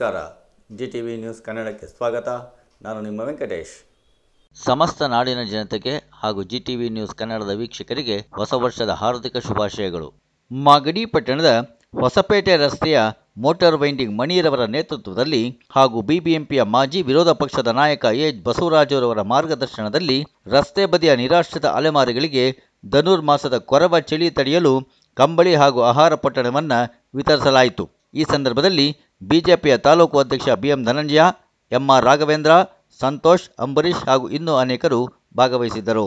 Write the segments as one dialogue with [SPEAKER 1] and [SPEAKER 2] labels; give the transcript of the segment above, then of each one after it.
[SPEAKER 1] ನಮಸ್ಕಾರ. GTV news ಕನ್ನಡಕ್ಕೆ ಸ್ವಾಗತ. ನಾನು ನಿಮ್ಮ ವೆಂಕಟೇಶ್.
[SPEAKER 2] ಸಮಸ್ತ ನಾಡಿನ ಜನತೆಗೆ ಹಾಗೂ GTV ನ್ಯೂಸ್ ಕನ್ನಡದ ವೀಕ್ಷಕರಿಗೆ ಹೊಸ ವರ್ಷದ ಹಾರ್ದಿಕ ಶುಭಾಶಯಗಳು. ಮಾಗಡಿ ಪಟ್ಟಣದ ಹೊಸಪೇಟೆ ರಸ್ತೆಯ ಮೋಟಾರ್ ವೈಂಡಿಂಗ್ ಮಣಿರವರ ನೇತೃತ್ವದಲ್ಲಿ ಹಾಗೂ BBMPಯ ಮಾಜಿ ವಿರೋಧ ಪಕ್ಷದ ನಾಯಕ ಬಸವರಾಜರವರ ಮಾರ್ಗದರ್ಶನದಲ್ಲಿ ರಸ್ತೆ ಬದಿಯ ನಿರಾಶ್ರಿತ ಅಲೆಮಾರಿಗಳಿಗೆ ಧನುರ್ಮಾಸದ ಕೊರವ ಚಳಿ ತಡೆಯಲು ಕಂಬಳಿ ಹಾಗೂ ಆಹಾರ ಪೊಟ್ಟಣವನ್ನು ವಿತರಿಸಲಾಯಿತು. ಈ ಸಂದರ್ಭದಲ್ಲಿ ಬಿಜೆಪಿಯ ತಾಲೂಕು ಅಧ್ಯಕ್ಷ BM ಧನಂಜಯ, MR ರಾಘವೇಂದ್ರ, ಸಂತೋಷ್, ಅಂಬರೀಶ್ ಹಾಗೂ ಇನ್ನೂ ಅನೇಕರು ಭಾಗವಹಿಸಿದ್ದರು.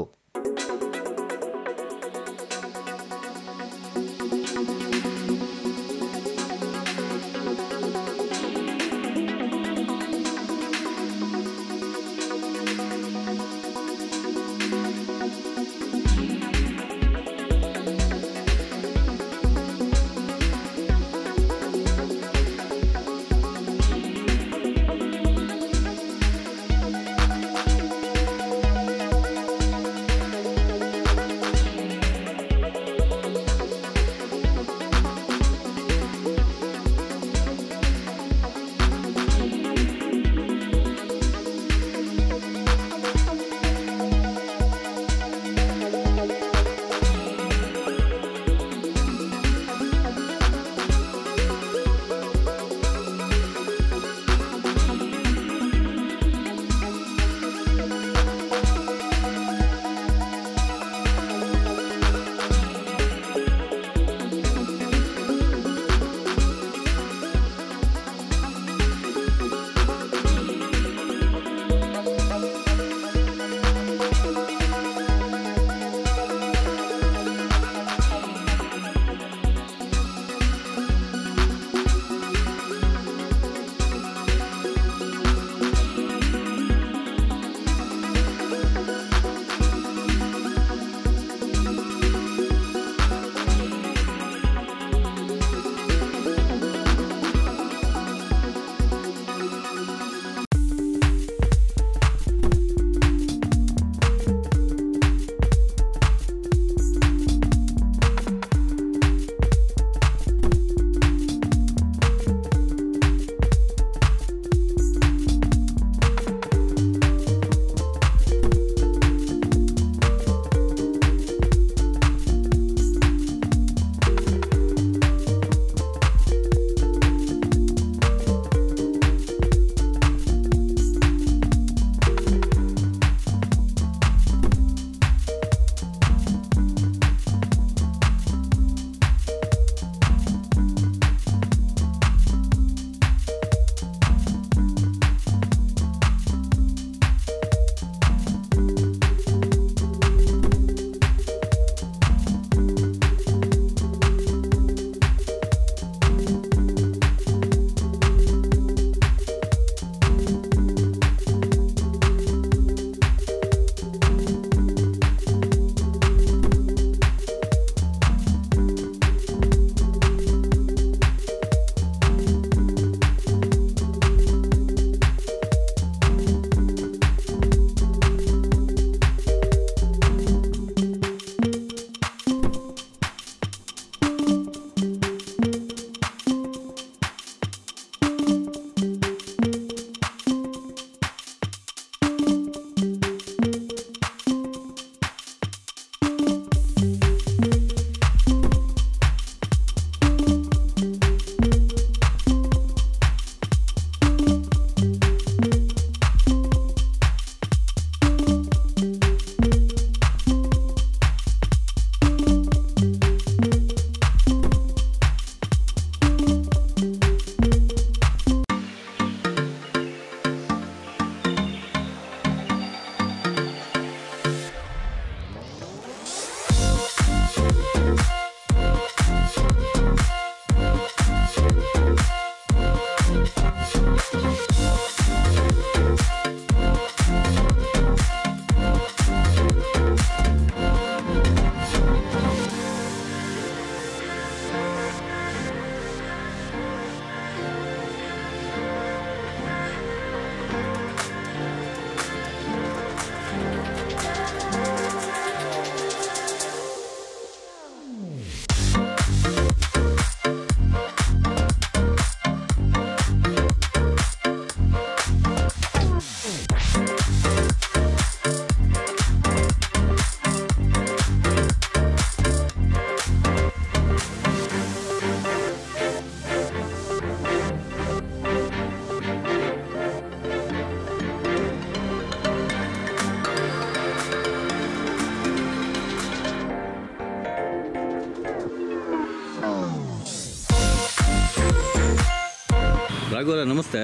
[SPEAKER 2] ರಾಘವರ ನಮಸ್ತೆ.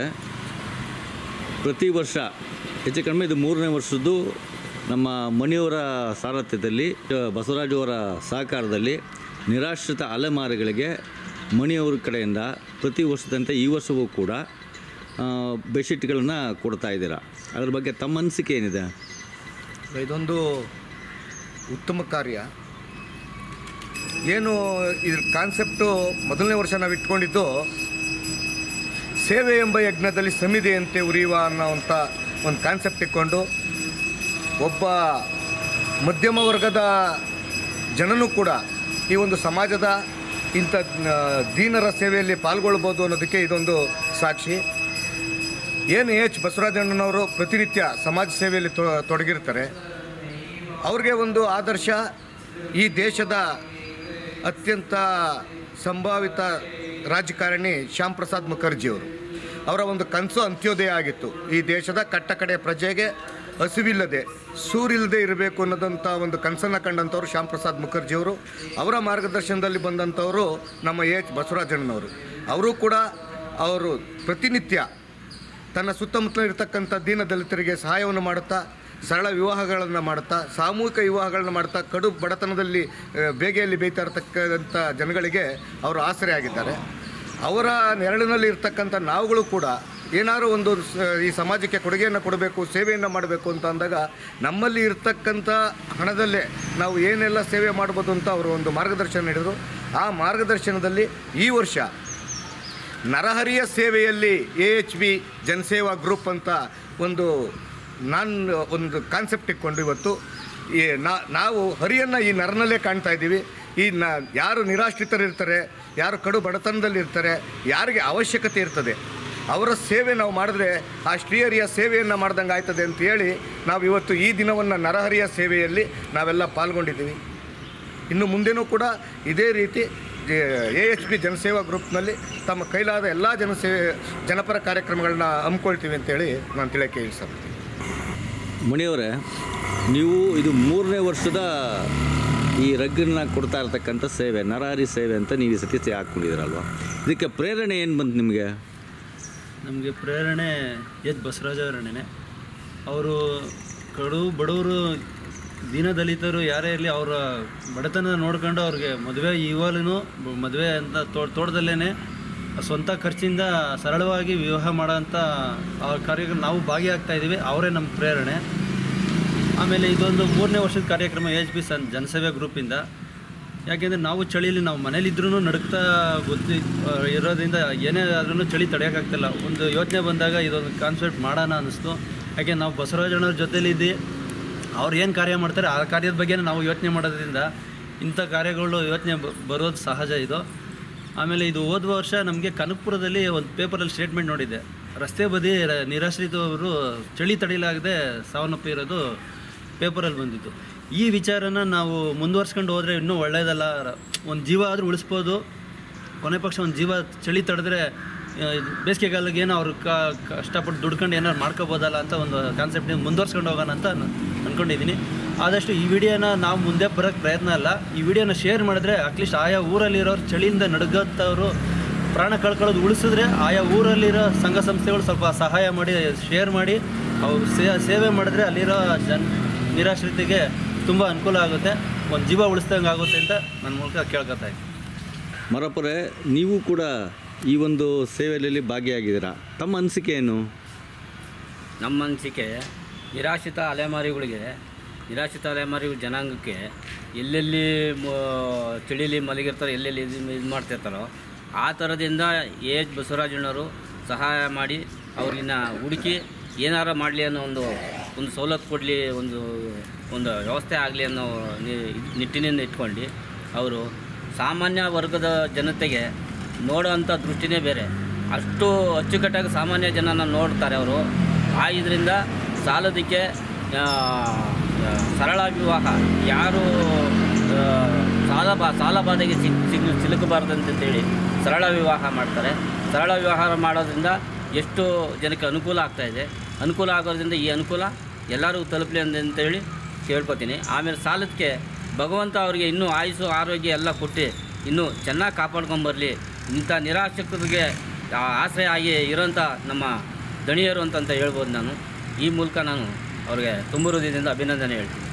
[SPEAKER 2] ಪ್ರತಿ ವರ್ಷ ಹೆಚ್ಚು ಕಡಿಮೆ ಇದು 3ನೇ ವರ್ಷದ್ದು ನಮ್ಮ ಮಣಿಯವರ ಸಾರಥ್ಯದಲ್ಲಿ ಬಸವರಾಜ್ ಅವರ ಸಹಕಾರದಲ್ಲಿ ನಿರಾಶ್ರಿತ ಅಲೆಮಾರಿಗಳಿಗೆ ಮಣಿಯವರ ಕಡೆಯಿಂದ ಪ್ರತಿ ವರ್ಷದಂತೆ ಈ ವರ್ಷವೂ ಕೂಡ ಬೆಡ್ಶೀಟ್ಗಳನ್ನು ಕೊಡ್ತಾ ಇದ್ದೀರಾ. ಅದ್ರ ಬಗ್ಗೆ ತಮ್ಮ ಅನಿಸಿಕೆ ಏನಿದೆ?
[SPEAKER 3] ಇದೊಂದು ಉತ್ತಮ ಕಾರ್ಯ. ಏನು ಇದ್ರ ಕಾನ್ಸೆಪ್ಟು ಮೊದಲನೇ ವರ್ಷ ನಾವು ಇಟ್ಕೊಂಡಿದ್ದು ಸೇವೆ ಎಂಬ ಯಜ್ಞದಲ್ಲಿ ಸಮಿದೆಯಂತೆ ಉರಿಯುವ ಅನ್ನೋವಂಥ ಒಂದು ಕಾನ್ಸೆಪ್ಟ್ ಇಟ್ಕೊಂಡು ಒಬ್ಬ ಮಧ್ಯಮ ವರ್ಗದ ಜನನೂ ಕೂಡ ಈ ಒಂದು ಸಮಾಜದ ಇಂಥ ದೀನರ ಸೇವೆಯಲ್ಲಿ ಪಾಲ್ಗೊಳ್ಬೋದು ಅನ್ನೋದಕ್ಕೆ ಇದೊಂದು ಸಾಕ್ಷಿ. ಏನು ಎಚ್ ಬಸವರಾಜಣ್ಣನವರು ಪ್ರತಿನಿತ್ಯ ಸಮಾಜ ಸೇವೆಯಲ್ಲಿ ತೊಡಗಿರ್ತಾರೆ. ಅವ್ರಿಗೆ ಒಂದು ಆದರ್ಶ ಈ ದೇಶದ ಅತ್ಯಂತ ಸಂಭಾವಿತ ರಾಜಕಾರಣಿ ಶ್ಯಾಮ್ ಪ್ರಸಾದ್ ಮುಖರ್ಜಿಯವರು. ಅವರ ಒಂದು ಕನಸು ಅಂತ್ಯೋದಯ ಆಗಿತ್ತು. ಈ ದೇಶದ ಕಟ್ಟಕಡೆ ಪ್ರಜೆಗೆ ಹಸಿವಿಲ್ಲದೆ ಸೂರಿಲ್ಲದೆ ಇರಬೇಕು ಅನ್ನೋದಂಥ ಒಂದು ಕನಸನ್ನು ಕಂಡಂಥವ್ರು ಶ್ಯಾಮ್ ಪ್ರಸಾದ್ ಮುಖರ್ಜಿಯವರು. ಅವರ ಮಾರ್ಗದರ್ಶನದಲ್ಲಿ ಬಂದಂಥವರು ನಮ್ಮ ಎಚ್ ಬಸವರಾಜಣ್ಣನವರು. ಅವರು ಕೂಡ ಅವರು ಪ್ರತಿನಿತ್ಯ ತನ್ನ ಸುತ್ತಮುತ್ತಲ ಇರತಕ್ಕಂಥ ದೀನ ದಲಿತರಿಗೆ ಸಹಾಯವನ್ನು ಮಾಡುತ್ತಾ, ಸರಳ ವಿವಾಹಗಳನ್ನು ಮಾಡುತ್ತಾ, ಸಾಮೂಹಿಕ ವಿವಾಹಗಳನ್ನು ಮಾಡುತ್ತಾ, ಕಡು ಬಡತನದಲ್ಲಿ ಬೇಗೆಯಲ್ಲಿ ಬೇಯ್ತಾ ಇರತಕ್ಕಂಥ ಜನಗಳಿಗೆ ಅವರು ಆಸರೆ ಆಗಿದ್ದಾರೆ. ಅವರ ನೆರಳಿನಲ್ಲಿ ಇರ್ತಕ್ಕಂಥ ನಾವುಗಳು ಕೂಡ ಏನಾದರೂ ಒಂದು ಈ ಸಮಾಜಕ್ಕೆ ಕೊಡುಗೆಯನ್ನು ಕೊಡಬೇಕು, ಸೇವೆಯನ್ನು ಮಾಡಬೇಕು ಅಂತ ಅಂದಾಗ ನಮ್ಮಲ್ಲಿ ಇರ್ತಕ್ಕಂಥ ಹಣದಲ್ಲೇ ನಾವು ಏನೆಲ್ಲ ಸೇವೆ ಮಾಡ್ಬೋದು ಅಂತ ಅವರು ಒಂದು ಮಾರ್ಗದರ್ಶನ ನೀಡಿದರು. ಆ ಮಾರ್ಗದರ್ಶನದಲ್ಲಿ ಈ ವರ್ಷ ನರಹರಿಯ ಸೇವೆಯಲ್ಲಿ AHB ಜನಸೇವಾ ಗ್ರೂಪ್ ಅಂತ ಒಂದು ಕಾನ್ಸೆಪ್ಟ್ ಇಟ್ಕೊಂಡು ಇವತ್ತು ನಾವು ಹರಿಯನ್ನು ಈ ನರನಲ್ಲೇ ಕಾಣ್ತಾ ಇದ್ದೀವಿ. ಯಾರು ನಿರಾಶ್ರಿತರಿರ್ತಾರೆ, ಯಾರು ಕಡು ಬಡತನದಲ್ಲಿರ್ತಾರೆ, ಯಾರಿಗೆ ಅವಶ್ಯಕತೆ ಇರ್ತದೆ ಅವರ ಸೇವೆ ನಾವು ಮಾಡಿದ್ರೆ ಆ ಶ್ರೀಹರಿಯ ಸೇವೆಯನ್ನು ಮಾಡ್ದಂಗೆ ಆಯ್ತದೆ ಅಂತ ಹೇಳಿ ನಾವು ಇವತ್ತು ಈ ದಿನವನ್ನು ನರಹರಿಯ ಸೇವೆಯಲ್ಲಿ ನಾವೆಲ್ಲ ಪಾಲ್ಗೊಂಡಿದ್ದೀವಿ. ಇನ್ನು ಮುಂದೆನೂ ಕೂಡ ಇದೇ ರೀತಿ AHB ಜನಸೇವಾ ಗ್ರೂಪ್ನಲ್ಲಿ ತಮ್ಮ ಕೈಲಾದ ಎಲ್ಲ ಜನಪರ ಕಾರ್ಯಕ್ರಮಗಳನ್ನ ಹಮ್ಮಿಕೊಳ್ತೀವಿ ಅಂತೇಳಿ ನಾನು ತಿಳಿಯಕ್ಕೆ ಇಷ್ಟಪಡ್ತೀನಿ.
[SPEAKER 2] ಮಣಿಯವರೇ, ನೀವು ಇದು 3ನೇ ವರ್ಷದ ಈ ರಗ್ಗನ್ನ ಕೊಡ್ತಾ ಇರ್ತಕ್ಕಂಥ ಸೇವೆ, ನರಹರಿ ಸೇವೆ ಅಂತ ನೀವು ಈ ಸತಿ ಹಾಕ್ಕೊಂಡಿದ್ದೀರಲ್ವ, ಇದಕ್ಕೆ ಪ್ರೇರಣೆ ಏನು ಬಂತು ನಿಮಗೆ?
[SPEAKER 4] ನಮಗೆ ಪ್ರೇರಣೆ ಎಚ್ ಬಸವರಾಜ್ ಅವರೇ. ಅವರು ಕಡು ಬಡವರು ದೀನದಲಿತರು ಯಾರೇ ಇರಲಿ ಅವರ ಬಡತನ ನೋಡ್ಕೊಂಡು ಅವ್ರಿಗೆ ಮದುವೆ ಇವಾಗಲೂ ಮದುವೆ ಅಂತ ತೋಟದಲ್ಲೇ ಸ್ವಂತ ಖರ್ಚಿಂದ ಸರಳವಾಗಿ ವಿವಾಹ ಮಾಡೋಂಥ ಅವ್ರ ಕಾರ್ಯಕ್ರಮ ನಾವು ಭಾಗಿಯಾಗ್ತಾಯಿದ್ದೀವಿ. ಅವರೇ ನಮ್ಮ ಪ್ರೇರಣೆ. ಆಮೇಲೆ ಇದೊಂದು 3ನೇ ವರ್ಷದ ಕಾರ್ಯಕ್ರಮ AHB ಜನಸೇವೆ ಗ್ರೂಪಿಂದ. ಯಾಕೆಂದರೆ ನಾವು ಚಳಿಯಲ್ಲಿ ನಾವು ಮನೇಲಿದ್ರೂ ನಡುಕ್ತಾ ಇರೋದ್ರಿಂದ ಏನೇ ಆದ್ರೂ ಚಳಿ ತಡೆಯೋಕ್ಕಾಗ್ತಿಲ್ಲ. ಒಂದು ಯೋಚನೆ ಬಂದಾಗ ಇದೊಂದು ಕಾನ್ಸೆಪ್ಟ್ ಮಾಡೋಣ ಅನ್ನಿಸ್ತು. ಯಾಕೆ ನಾವು ಬಸವರಾಜಣ್ಣವ್ರ ಜೊತೆಲಿದ್ದು ಅವ್ರು ಏನು ಕಾರ್ಯ ಮಾಡ್ತಾರೆ ಆ ಕಾರ್ಯದ ಬಗ್ಗೆ ನಾವು ಯೋಚನೆ ಮಾಡೋದ್ರಿಂದ ಇಂಥ ಕಾರ್ಯಗಳು ಯೋಚನೆ ಬರೋದು ಸಹಜ ಇದು. ಆಮೇಲೆ ಇದು ಹೋದ ವರ್ಷ ನಮಗೆ ಕನಕಪುರದಲ್ಲಿ ಒಂದು ಪೇಪರಲ್ಲಿ ಸ್ಟೇಟ್ಮೆಂಟ್ ನೋಡಿದ್ದೆ. ರಸ್ತೆ ಬದಿ ನಿರಾಶ್ರಿತವರು ಚಳಿ ತಡೆಯಲಾಗದೆ ಸಾವನ್ನಪ್ಪಿರೋದು ಪೇಪರಲ್ಲಿ ಬಂದಿತ್ತು. ಈ ವಿಚಾರನ ನಾವು ಮುಂದುವರ್ಸ್ಕೊಂಡು ಹೋದರೆ ಇನ್ನೂ ಒಳ್ಳೆಯದಲ್ಲ. ಒಂದು ಜೀವ ಆದರೂ ಉಳಿಸ್ಬೋದು. ಕೊನೆ ಪಕ್ಷ ಒಂದು ಜೀವ ಚಳಿ ತಡೆದ್ರೆ ಬೇಸಿಗೆಗಾಲಕ್ಕೆ ಏನೋ ಅವ್ರು ಕಷ್ಟಪಟ್ಟು ದುಡ್ಕೊಂಡು ಏನಾದ್ರು ಮಾಡ್ಕೋಬೋದಲ್ಲ ಅಂತ ಒಂದು ಕಾನ್ಸೆಪ್ಟ್ ಮುಂದುವರ್ಸ್ಕೊಂಡು ಹೋಗೋಣ ಅಂತ ಅಂದ್ಕೊಂಡಿದ್ದೀನಿ. ಆದಷ್ಟು ಈ ವಿಡಿಯೋನ ನಾವು ಮುಂದೆ ಬರೋಕ್ಕೆ ಪ್ರಯತ್ನ ಅಲ್ಲ, ಈ ವಿಡಿಯೋನ ಶೇರ್ ಮಾಡಿದ್ರೆ ಅಟ್ಲೀಸ್ಟ್ ಆಯಾ ಊರಲ್ಲಿರೋರು ಚಳಿಯಿಂದ ನಡುಗತ್ತವರು ಪ್ರಾಣ ಕಳ್ಕೊಳ್ಳೋದು ಉಳಿಸಿದ್ರೆ ಆಯಾ ಊರಲ್ಲಿರೋ ಸಂಘ ಸಂಸ್ಥೆಗಳು ಸ್ವಲ್ಪ ಸಹಾಯ ಮಾಡಿ ಶೇರ್ ಮಾಡಿ ಅವ್ರು ಸೇವೆ ಮಾಡಿದ್ರೆ ಅಲ್ಲಿರೋ ನಿರಾಶ್ರಿತಿಗೆ ತುಂಬ ಅನುಕೂಲ ಆಗುತ್ತೆ, ಒಂದು ಜೀವ ಉಳಿಸ್ದಂಗೆ ಆಗುತ್ತೆ ಅಂತ ನನ್ನ ಮೂಲಕ ಕೇಳ್ಕೊತಾ ಇದ್ದೀನಿ.
[SPEAKER 2] ಮರಪುರೆ, ನೀವು ಕೂಡ ಈ ಒಂದು ಸೇವೆಯಲ್ಲಿ ಭಾಗಿಯಾಗಿದ್ದೀರಾ, ತಮ್ಮ ಅನಿಸಿಕೆ ಏನು?
[SPEAKER 5] ನಮ್ಮ ಅನಿಸಿಕೆ ನಿರಾಶ್ರಿತ ಅಲೆಮಾರಿಗಳ ಜನಾಂಗಕ್ಕೆ ಎಲ್ಲೆಲ್ಲಿ ಚಳಿಲಿ ಮಲಗಿರ್ತಾರೋ, ಎಲ್ಲೆಲ್ಲಿ ಇದು ಮಾಡ್ತಿರ್ತಾರೋ ಆ ಥರದಿಂದ AH ಬಸವರಾಜಣ್ಣವರು ಸಹಾಯ ಮಾಡಿ ಅವ್ರನ್ನ ಹುಡುಕಿ ಏನಾರ ಮಾಡಲಿ ಅನ್ನೋ ಒಂದು ಸವಲತ್ತು ಕೊಡಲಿ, ಒಂದು ವ್ಯವಸ್ಥೆ ಆಗಲಿ ಅನ್ನೋ ನಿಟ್ಟಿನಿಂದ ಇಟ್ಕೊಂಡು ಅವರು ಸಾಮಾನ್ಯ ವರ್ಗದ ಜನತೆಗೆ ನೋಡೋ ಅಂಥ ದೃಷ್ಟಿನೇ ಬೇರೆ. ಅಷ್ಟು ಅಚ್ಚುಕಟ್ಟಾಗಿ ಸಾಮಾನ್ಯ ಜನನ ನೋಡ್ತಾರೆ ಅವರು. ಇದರಿಂದ ಸಾಲದಕ್ಕೆ ಸರಳ ವಿವಾಹ, ಯಾರು ಸಾಲ ಬಾಧೆಗೆ ಸಿಲುಕಬಾರ್ದಂತೇಳಿ ಸರಳ ವಿವಾಹ ಮಾಡ್ತಾರೆ. ಸರಳ ವಿವಾಹ ಮಾಡೋದ್ರಿಂದ ಎಷ್ಟು ಜನಕ್ಕೆ ಅನುಕೂಲ ಆಗ್ತಾಯಿದೆ. ಅನುಕೂಲ ಆಗೋದ್ರಿಂದ ಈ ಅನುಕೂಲ ಎಲ್ಲರಿಗೂ ತಲುಪಲಿ ಅಂತೇಳಿ ಕೇಳ್ಕೊತೀನಿ. ಆಮೇಲೆ ಸಾಲದಕ್ಕೆ ಭಗವಂತ ಅವರಿಗೆ ಇನ್ನೂ ಆಯುಸ್ಸು ಆರೋಗ್ಯ ಎಲ್ಲ ಕೊಟ್ಟು ಇನ್ನೂ ಚೆನ್ನಾಗಿ ಕಾಪಾಡ್ಕೊಂಬರಲಿ. ಇಂಥ ನಿರಾಶ್ರಿತರಿಗೆ ಆಶ್ರಯ ಆಗಿ ಇರೋಂಥ ನಮ್ಮ ದಣಿಯರು ಅಂತ ಹೇಳ್ಬೋದು. ನಾನು ಈ ಮೂಲಕ ನಾನು ಅವ್ರಿಗೆ ತುಂಬ ಹೃದಯದಿಂದ ಅಭಿನಂದನೆ ಹೇಳ್ತೀನಿ.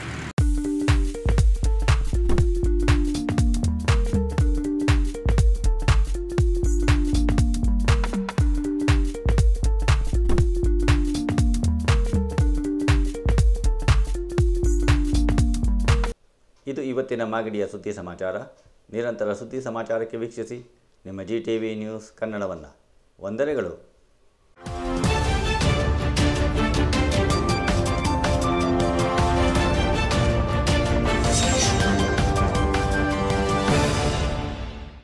[SPEAKER 1] ಇದು ಇವತ್ತಿನ ಮಾಗಡಿಯ ಸುದ್ದಿ ಸಮಾಚಾರ. ನಿರಂತರ ಸುದ್ದಿ ಸಮಾಚಾರಕ್ಕೆ ವೀಕ್ಷಿಸಿ ನಿಮ್ಮ GTV ನ್ಯೂಸ್ ಕನ್ನಡವನ್ನು. ವಂದನೆಗಳು.